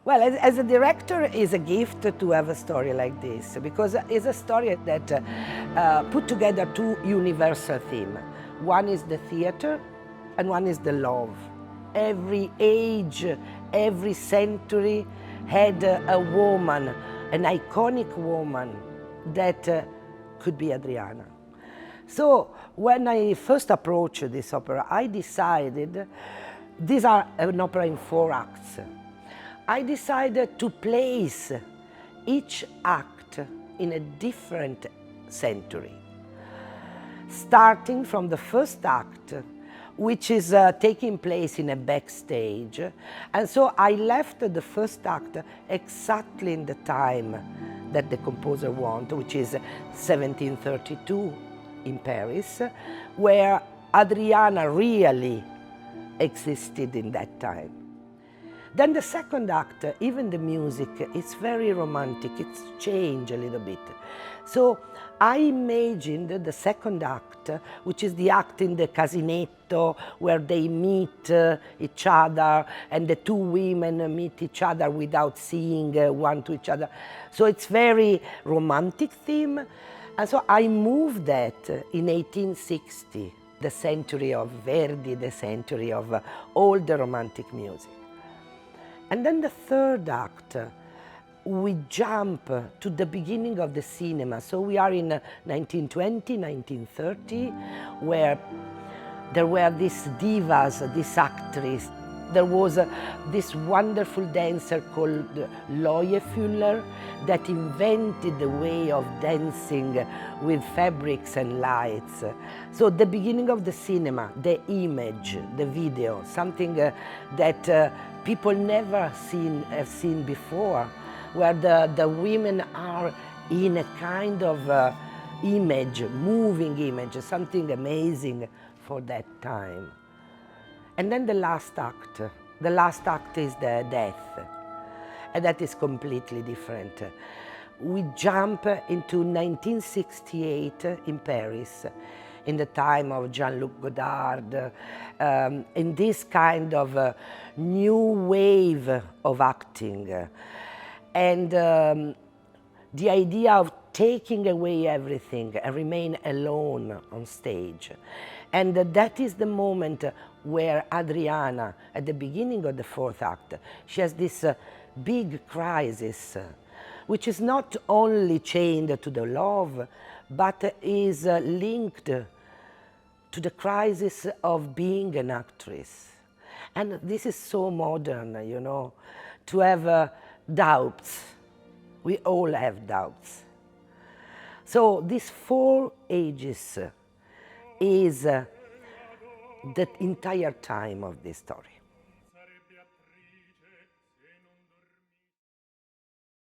Well, as a director, it's a gift to have a story like this, because it's a story that put together two universal themes. One is the theater, and one is the love. Every age, every century had a woman, an iconic woman that could be Adriana. So when I first approached this opera, I decided, these are an opera in 4 acts. I decided to place each act in a different century, starting from the first act, which is taking place in a backstage. And so I left the first act exactly in the time that the composer wanted, which is 1732 in Paris, where Adriana really existed in that time. Then the second act, even the music, it's very romantic, it's changed a little bit. So I imagined the second act, which is the act in the casinetto, where they meet each other, and the two women meet each other without seeing one to each other. So it's very romantic theme. And so I moved that in 1860, the century of Verdi, the century of all the romantic music. And then the third act, we jump to the beginning of the cinema. So we are in 1920, 1930, where there were these divas, these actresses. There was this wonderful dancer called Loie Fuller that invented the way of dancing with fabrics and lights. So the beginning of the cinema, the image, the video, something that people never have seen before, where the women are in a kind of image, moving image, something amazing for that time. And then the last act. The last act is the death, and that is completely different. We jump into 1968 in Paris, in the time of Jean-Luc Godard, in this kind of new wave of acting. And the idea of taking away everything and remain alone on stage. And that is the moment where Adriana, at the beginning of the fourth act, she has this big crisis, which is not only chained to the love, but is linked to the crisis of being an actress. And this is so modern, you know, to have doubts. We all have doubts. So these 4 ages is the entire time of this story.